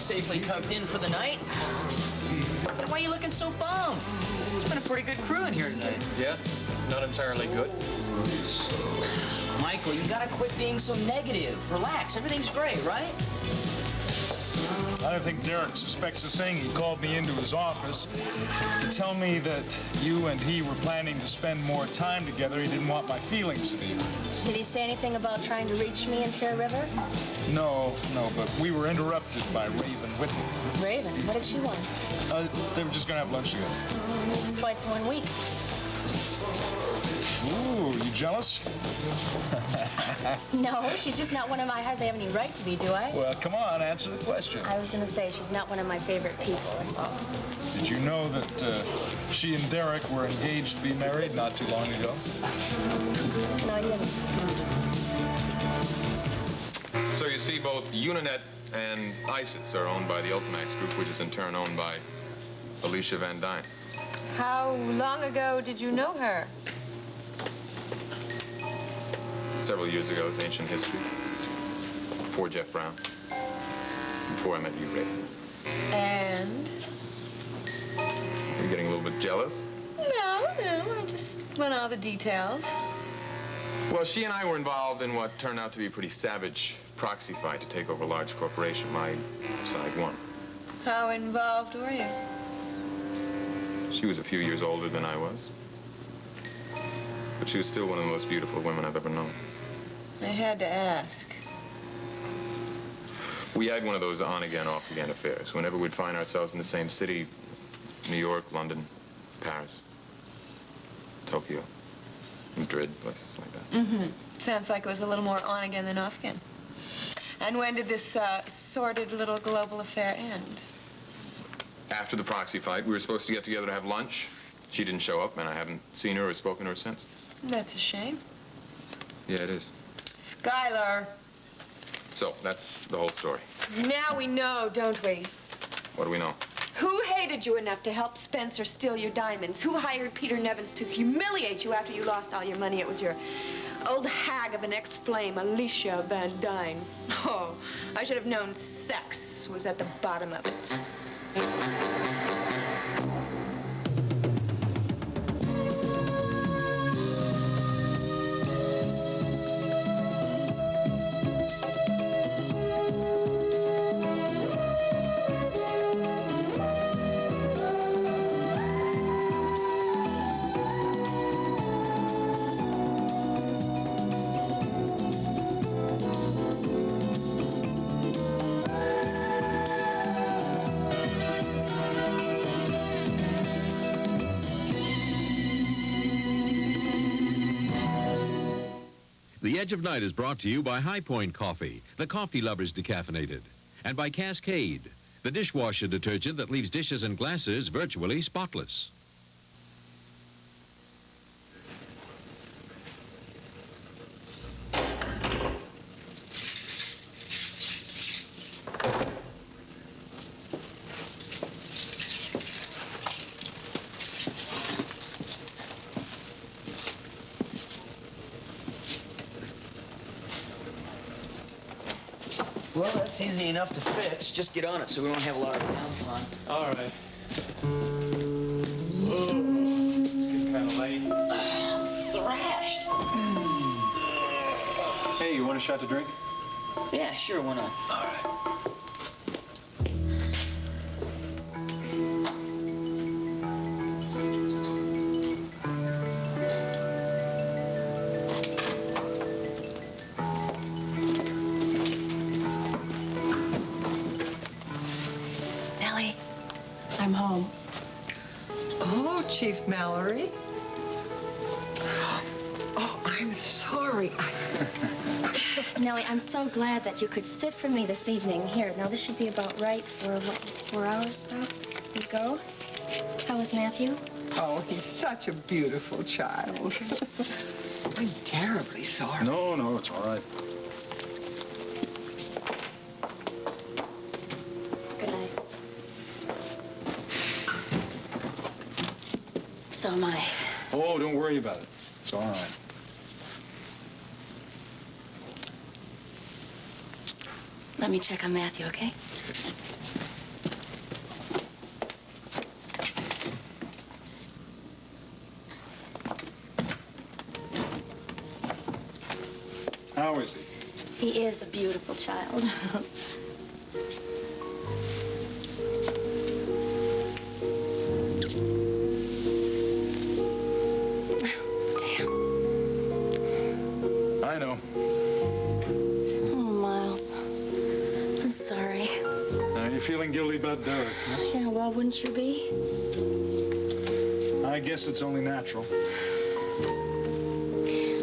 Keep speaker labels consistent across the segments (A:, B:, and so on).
A: safely tucked in for the night. And why are you looking so bummed? It's been a pretty good crew in here tonight.
B: Yeah? Not entirely good.
A: Michael, you gotta quit being so negative. Relax, everything's great, right?
C: I don't think Derek suspects a thing. He called me into his office to tell me that you and he were planning to spend more time together. He didn't want my feelings to be hurt.
D: Did he say anything about trying to reach me in Fair River?
C: No, but we were interrupted by Raven Whitney.
D: Raven? What did she want?
C: They were just going to have lunch together.
D: It's twice in 1 week.
C: Ooh, you jealous?
D: No, she's just not one of my... I hardly have any right to be, do I?
C: Well, come on, answer the question.
D: I was going to say she's not one of my favorite people, that's all.
C: Did you know that she and Derek were engaged to be married not too long ago?
D: No, I didn't.
E: So you see, both Uninet and ISIS are owned by the Ultimax Group, which is in turn owned by Alicia Van Dyne.
F: How long ago did you know her?
E: Several years ago. It's ancient history. Before Jeff Brown. Before I met you, Ray.
F: And?
E: You're getting a little bit jealous?
F: No, I just want all the details.
E: Well, she and I were involved in what turned out to be a pretty savage proxy fight to take over a large corporation. My side won.
F: How involved were you?
E: She was a few years older than I was. But she was still one of the most beautiful women I've ever known.
F: I had to ask.
E: We had one of those on-again, off-again affairs. Whenever we'd find ourselves in the same city, New York, London, Paris, Tokyo, Madrid, places like that.
F: Mm-hmm. Sounds like it was a little more on-again than off-again. And when did this sordid little global affair end?
E: After the proxy fight, we were supposed to get together to have lunch. She didn't show up, and I haven't seen her or spoken to her since.
F: That's a shame.
E: Yeah, it is.
F: Skylar.
E: So, that's the whole story.
F: Now we know, don't we?
E: What do we know?
F: Who hated you enough to help Spencer steal your diamonds? Who hired Peter Nevins to humiliate you after you lost all your money? It was your old hag of an ex-flame, Alicia Van Dyne. Oh, I should have known sex was at the bottom of it.
G: The Edge of Night is brought to you by High Point Coffee, the coffee lovers decaffeinated, and by Cascade, the dishwasher detergent that leaves dishes and glasses virtually spotless.
A: Well, that's easy enough to fix. Just get on it so we won't have a lot of downtime.
B: All right. It's getting kind of late.
A: I'm thrashed.
B: Hey, you want a shot to drink?
A: Yeah, sure, why not?
B: All right.
D: I'm home.
H: Oh, Chief Mallory. Oh, I'm sorry.
D: Nellie, I'm so glad that you could sit for me this evening. Here, now this should be about right for, what was 4 hours about? Here you go. How was Matthew?
H: Oh, he's such a beautiful child. I'm terribly sorry.
C: No, it's all right.
D: Good night. So am I.
C: Oh, don't worry about it. It's all right.
D: Let me check on Matthew, okay?
C: How is he?
D: He is a beautiful child. Damn.
C: I know.
D: Oh, Miles. I'm sorry.
C: Now, you're feeling guilty about Derek, huh?
D: Yeah, well, wouldn't you be?
C: I guess it's only natural.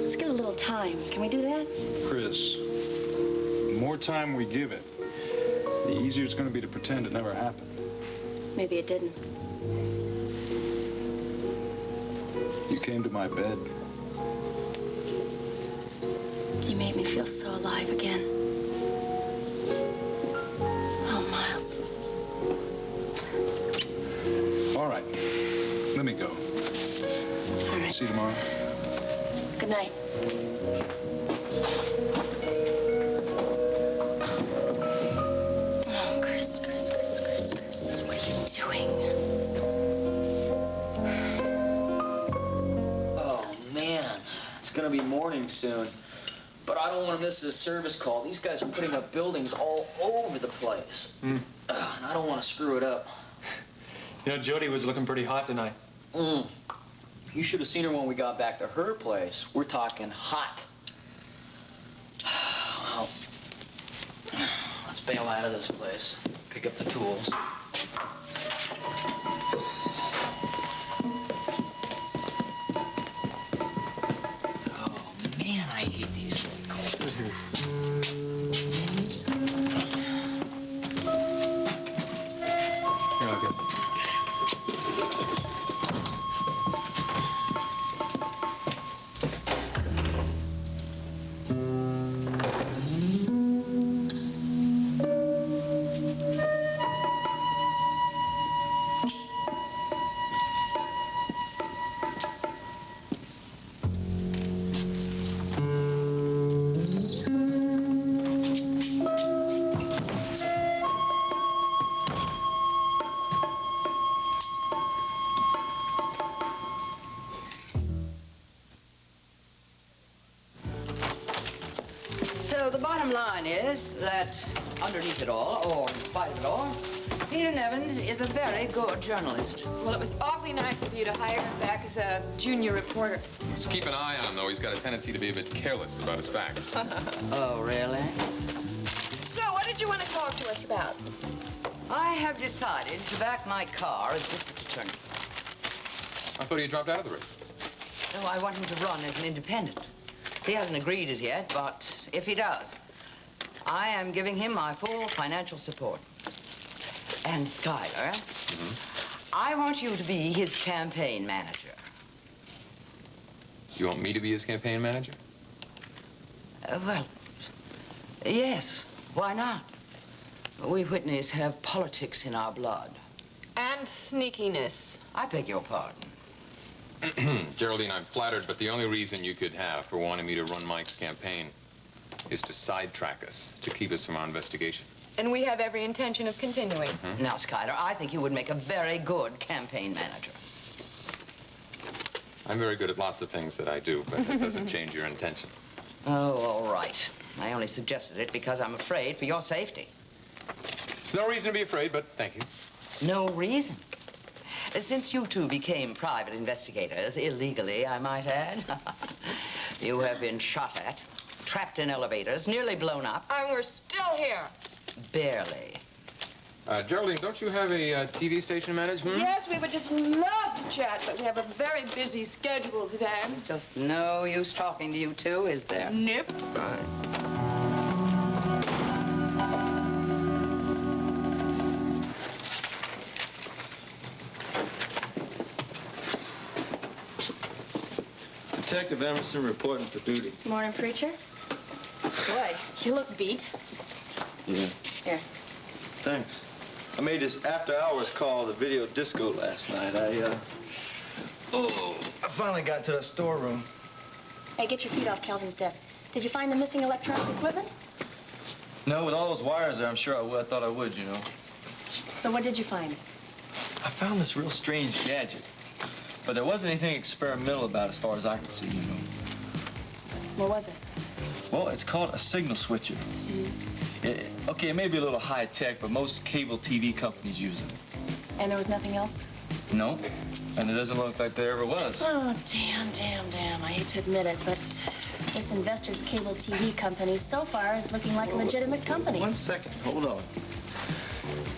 D: Let's give it a little time. Can we do that?
C: Chris, the more time we give it, the easier it's going to be to pretend it never happened.
D: Maybe it didn't.
C: You came to my bed.
D: You made me feel so alive again. Oh, Miles.
C: All right. Let me go.
D: All right.
C: See you tomorrow.
D: Good night. Oh, Chris, what are you doing?
A: Oh, man. It's gonna be morning soon. But I don't want to miss this service call. These guys are putting up buildings all over the place. And I don't want to screw it up.
B: You know, Jody was looking pretty hot tonight.
A: You should have seen her when we got back to her place. We're talking hot. Well, let's bail out of this place. Pick up the tools. Oh, man, I hate these really cold.
C: Here, I'll get it.
I: So the bottom line is that underneath it all, or in spite of it all, Peter Nevins is a very good journalist.
F: Well, it was awfully nice of you to hire him back as a junior reporter.
E: Just keep an eye on him, though. He's got a tendency to be a bit careless about his facts.
I: Oh, really?
F: So, what did you want to talk to us about?
I: I have decided to back my car as district attorney.
E: I thought he had dropped out of the race.
I: No, I want him to run as an independent. He hasn't agreed as yet, but if he does, I am giving him my full financial support. And Schuyler, I want you to be his campaign manager.
E: You want me to be his campaign manager?
I: Well, yes, why not? We Whitneys have politics in our blood.
F: And sneakiness.
I: I beg your pardon.
E: Geraldine, I'm flattered, but the only reason you could have for wanting me to run Mike's campaign is to sidetrack us, to keep us from our investigation.
F: And we have every intention of continuing.
I: Now, Schuyler, I think you would make a very good campaign manager.
E: I'm very good at lots of things that I do, but that doesn't change your intention.
I: Oh, all right. I only suggested it because I'm afraid for your safety.
E: There's no reason to be afraid, but thank you.
I: No reason. Since you two became private investigators, illegally, I might add, you have been shot at, trapped in elevators, nearly blown up.
F: And we're still here.
I: Barely.
E: Geraldine, don't you have a TV station manager?
F: Yes, we would just love to chat, but we have a very busy schedule today.
I: Just no use talking to you two, is there?
F: Nope.
I: Fine.
J: Detective Emerson reporting for duty.
D: Morning, preacher. Boy, you look beat.
J: Yeah.
D: Here.
J: Thanks. I made this after-hours call to Video Disco last night. I finally got to the storeroom.
D: Hey, get your feet off Kelvin's desk. Did you find the missing electronic equipment?
J: No, with all those wires there, I'm sure I would. I thought I would, you know.
D: So what did you find?
J: I found this real strange gadget. But there wasn't anything experimental about it as far as I could see, you know.
D: What was it?
J: Well, it's called a signal switcher. Okay, it may be a little high-tech, but most cable TV companies use it.
D: And there was nothing else?
J: No, and it doesn't look like there ever was.
D: Oh, damn. I hate to admit it, but this investor's cable TV company so far is looking like a legitimate company.
J: 1 second, hold on.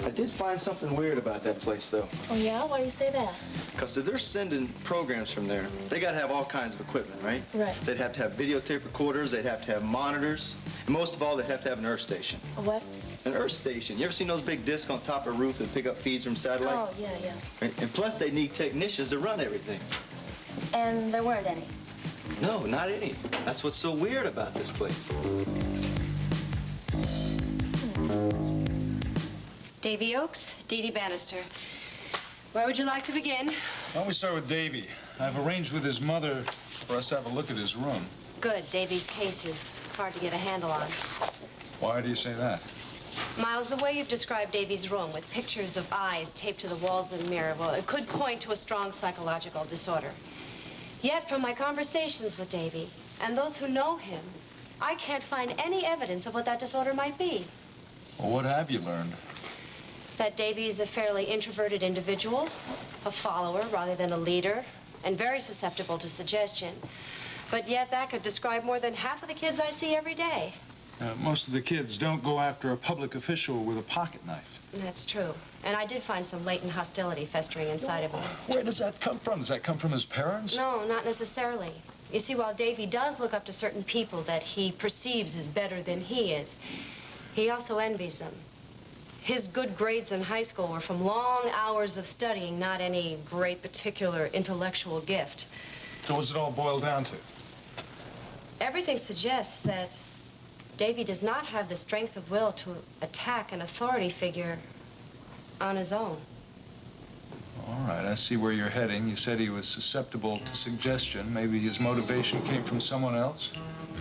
J: I did find something weird about that place, though.
D: Oh, yeah? Why do you say that?
J: Because if they're sending programs from there, they got to have all kinds of equipment, right?
D: Right.
J: They'd have to have videotape recorders, they'd have to have monitors, and most of all, they'd have to have an earth station.
D: A what?
J: An earth station. You ever seen those big discs on top of a roof that pick up feeds from satellites?
D: Oh, yeah.
J: Right? And plus, they need technicians to run everything.
D: And there weren't any?
J: No, not any. That's what's so weird about this place.
F: Davy Oaks, Dee Dee Bannister. Where would you like to begin?
C: Why don't we start with Davy? I've arranged with his mother for us to have a look at his room.
F: Good. Davy's case is hard to get a handle on.
C: Why do you say that?
F: Miles, the way you've described Davy's room with pictures of eyes taped to the walls and mirror, well, it could point to a strong psychological disorder. Yet, from my conversations with Davy and those who know him, I can't find any evidence of what that disorder might be.
C: Well, what have you learned?
F: That Davy's a fairly introverted individual, a follower rather than a leader, and very susceptible to suggestion. But yet that could describe more than half of the kids I see every day.
C: Most of the kids don't go after a public official with a pocket knife.
F: That's true. And I did find some latent hostility festering inside of him.
C: Where does that come from? Does that come from his parents?
F: No, not necessarily. You see, while Davy does look up to certain people that he perceives as better than he is, he also envies them. His good grades in high school were from long hours of studying, not any great particular intellectual gift.
C: So what's it all boil down to?
F: Everything suggests that Davy does not have the strength of will to attack an authority figure on his own.
C: All right, I see where you're heading. You said he was susceptible to suggestion. Maybe his motivation came from someone else?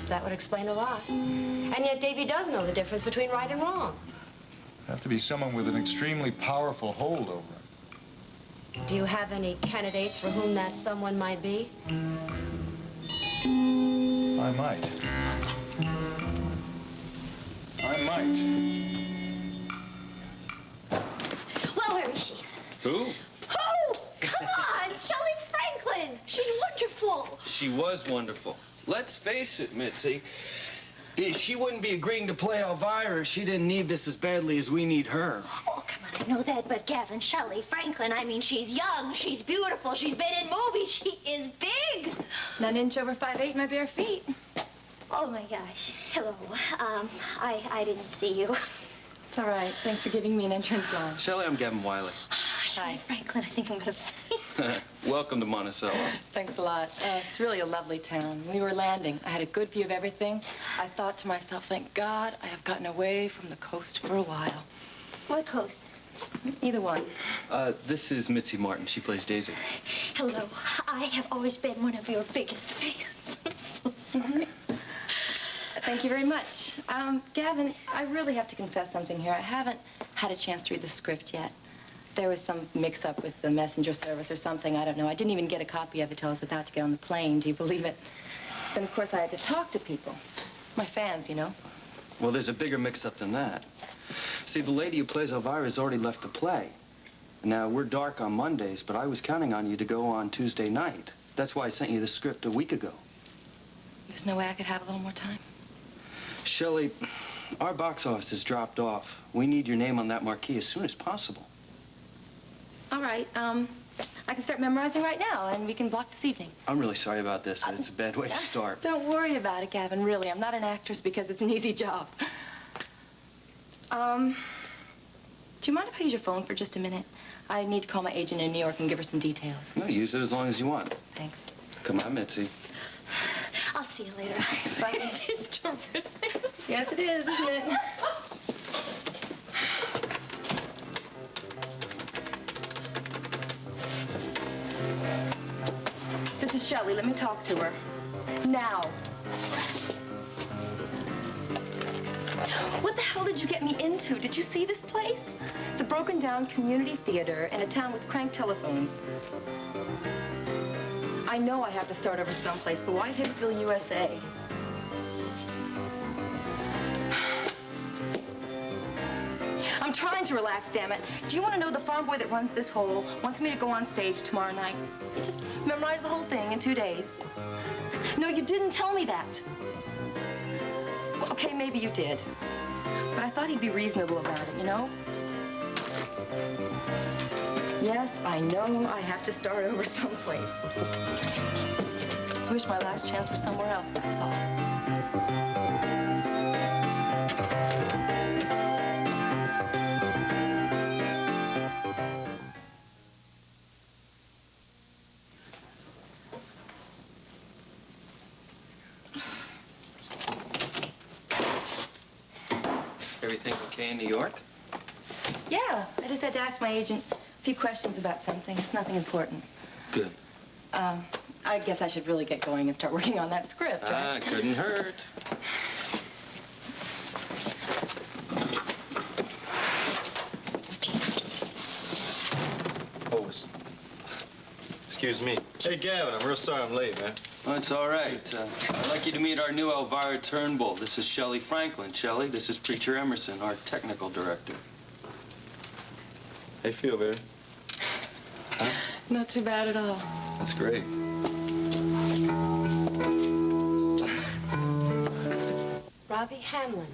F: That would explain a lot. And yet Davy does know the difference between right and wrong.
C: It'd have to be someone with an extremely powerful hold over him.
F: Do you have any candidates for whom that someone might be?
C: I might.
D: Well, where is she?
K: Who?
D: Oh, come on! Shelley Franklin! She's wonderful!
K: She was wonderful. Let's face it, Mitzi. She wouldn't be agreeing to play Elvira if she didn't need this as badly as we need her.
D: Oh, come on, I know that, but Gavin, Shelley Franklin, I mean, she's young, she's beautiful, she's been in movies, she is big!
F: Not an inch over 5'8" my bare feet.
D: Oh, my gosh. Hello. I didn't see you.
L: It's all right. Thanks for giving me an entrance line.
K: Shelley, I'm Gavin Wiley.
D: Shelley Franklin, I think I'm gonna faint.
K: Welcome to Monticello.
L: Thanks a lot. It's really a lovely town. We were landing. I had a good view of everything. I thought to myself, thank God I have gotten away from the coast for a while.
D: What coast?
L: Either one.
K: This is Mitzi Martin. She plays Daisy.
D: Hello. I have always been one of your biggest fans. I'm so sorry.
L: Thank you very much. Gavin, I really have to confess something here. I haven't had a chance to read the script yet. There was some mix-up with the messenger service or something. I don't know. I didn't even get a copy of it till I was about to get on the plane. Do you believe it? Then, of course, I had to talk to people. My fans, you know.
K: Well, there's a bigger mix-up than that. See, the lady who plays Elvira has already left the play. Now, we're dark on Mondays, but I was counting on you to go on Tuesday night. That's why I sent you the script a week ago.
L: There's no way I could have a little more time?
K: Shelley, our box office has dropped off. We need your name on that marquee as soon as possible.
L: All right, I can start memorizing right now, and we can block this evening.
K: I'm really sorry about this. It's a bad way to start.
L: Don't worry about it, Gavin, really. I'm not an actress because it's an easy job. Do you mind if I use your phone for just a minute? I need to call my agent in New York and give her some details.
K: No, use it as long as you want.
L: Thanks.
K: Come on, Mitzi.
D: I'll see you later. Bye. This is terrific.
L: Yes, it is, isn't it? This is Shelley. Let me talk to her. Now. What the hell did you get me into? Did you see this place? It's a broken-down community theater in a town with crank telephones. I know I have to start over someplace, but why Hicksville, USA? I'm trying to relax, damn it. Do you want to know the farm boy that runs this hole wants me to go on stage tomorrow night? He just memorized the whole thing in 2 days. No, you didn't tell me that. Well, okay, maybe you did. But I thought he'd be reasonable about it, you know? Yes, I know I have to start over someplace. Just wish my last chance were somewhere else, that's all.
K: Everything okay in New York?
L: Yeah, I just had to ask my agent a few questions about something. It's nothing important.
K: Good.
L: I guess I should really get going and start working on that script, right?
K: Couldn't hurt.
J: Oh, excuse me. Hey, Gavin, I'm real sorry I'm late, man.
K: Oh, it's all right. I'd like you to meet our new Elvira Turnbull. This is Shelley Franklin. Shelley, this is Preacher Emerson, our technical director.
J: How you feel, baby? Huh?
L: Not too bad at all.
J: That's great.
F: Robbie Hamlin.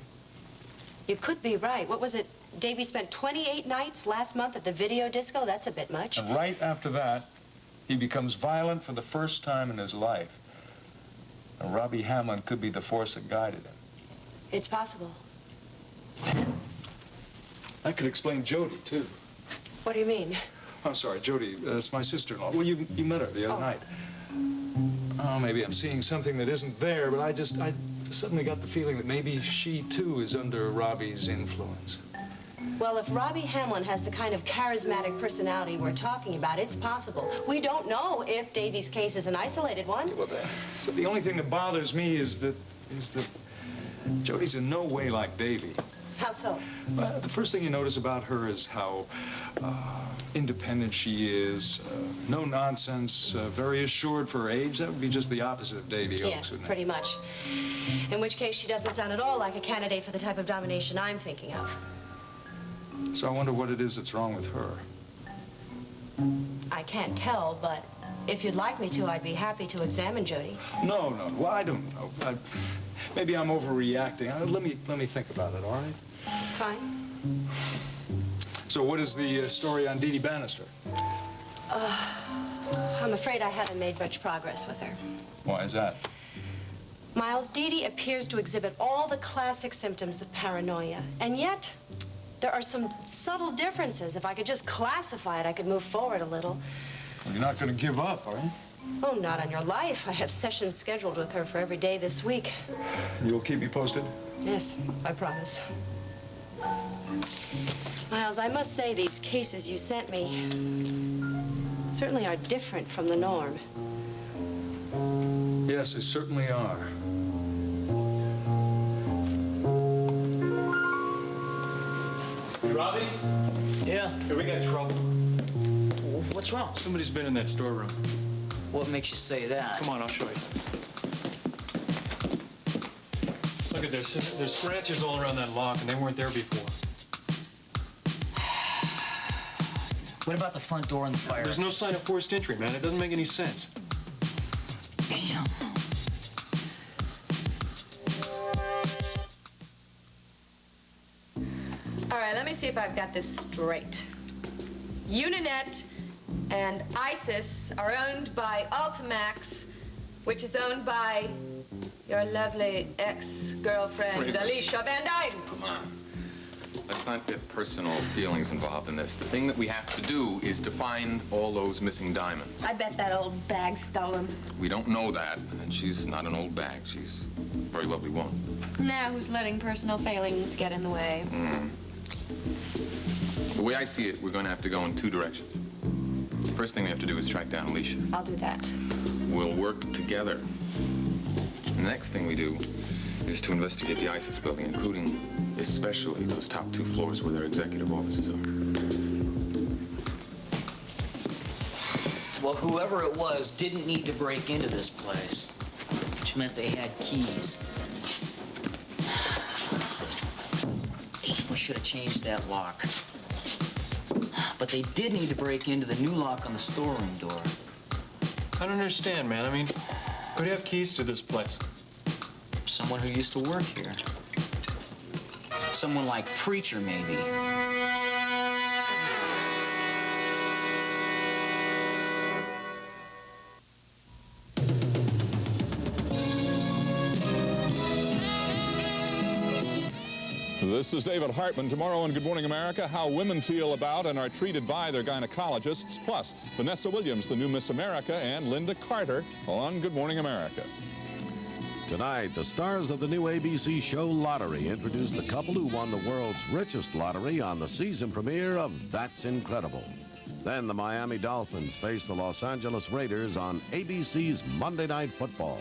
F: You could be right. What was it? Davy spent 28 nights last month at the video disco? That's a bit much.
C: And right after that, he becomes violent for the first time in his life. And Robbie Hamlin could be the force that guided him.
F: It's possible.
C: That could explain Jody, too.
F: What do you mean?
C: I'm sorry, Jody, that's my sister-in-law. Well, you met her the other night. Oh, maybe I'm seeing something that isn't there, but I suddenly got the feeling that maybe she, too, is under Robbie's influence.
F: Well, if Robbie Hamlin has the kind of charismatic personality we're talking about, it's possible. We don't know if Davy's case is an isolated one.
C: Yeah, well, so the only thing that bothers me is that Jody's in no way like Davy.
F: How so?
C: The first thing you notice about her is how independent she is, no nonsense, very assured for her age. That would be just the opposite of Davy Oaks,
F: Yes,
C: wouldn't it?
F: pretty much. In which case, she doesn't sound at all like a candidate for the type of domination I'm thinking of.
C: So I wonder what it is that's wrong with her.
F: I can't tell, but if you'd like me to, I'd be happy to examine Jody.
C: No. Well, I don't know. Maybe I'm overreacting. Let me think about it, all right?
F: Fine.
C: So what is the story on Dee Dee Bannister?
F: I'm afraid I haven't made much progress with her.
C: Why is that?
F: Miles, Dee Dee appears to exhibit all the classic symptoms of paranoia, and yet there are some subtle differences. If I could just classify it, I could move forward a little.
C: Well, you're not going to give up, are you?
F: Oh, not on your life. I have sessions scheduled with her for every day this week.
C: You'll keep me posted?
F: Yes, I promise. Miles, I must say these cases you sent me certainly are different from the norm.
C: Yes, they certainly are.
J: Hey, Robbie?
A: Yeah?
J: Hey, we got trouble.
A: What's wrong?
J: Somebody's been in that storeroom.
A: What makes you say that?
J: Come on, I'll show you. Look at this. There's scratches all around that lock, and they weren't there before.
A: What about the front door and the fire?
J: There's no sign of forced entry, man. It doesn't make any sense.
A: Damn.
F: All right, let me see if I've got this straight. Uninet and ISIS are owned by Ultimax, which is owned by your lovely ex-girlfriend, Alicia Van Dyne.
E: Come on. Let's not get personal feelings involved in this. The thing that we have to do is to find all those missing diamonds.
F: I bet that old bag stole them.
E: We don't know that, and she's not an old bag. She's a very lovely woman.
F: Now who's letting personal failings get in the way?
E: The way I see it, we're going to have to go in two directions. The first thing we have to do is track down Alicia.
F: I'll do that.
E: We'll work together. The next thing we do is to investigate the ISIS building, including especially those top 2 floors where their executive offices are.
A: Well, whoever it was didn't need to break into this place, which meant they had keys. Damn, we should have changed that lock. But they did need to break into the new lock on the storeroom door.
B: I don't understand, man. I mean, who do you have keys to this place?
A: Someone who used to work here. Someone like Preacher, maybe.
M: This is David Hartman. Tomorrow on Good Morning America, how women feel about and are treated by their gynecologists. Plus, Vanessa Williams, the new Miss America, and Linda Carter on Good Morning America.
N: Tonight, the stars of the new ABC show Lottery introduce the couple who won the world's richest lottery on the season premiere of That's Incredible. Then the Miami Dolphins face the Los Angeles Raiders on ABC's Monday Night Football.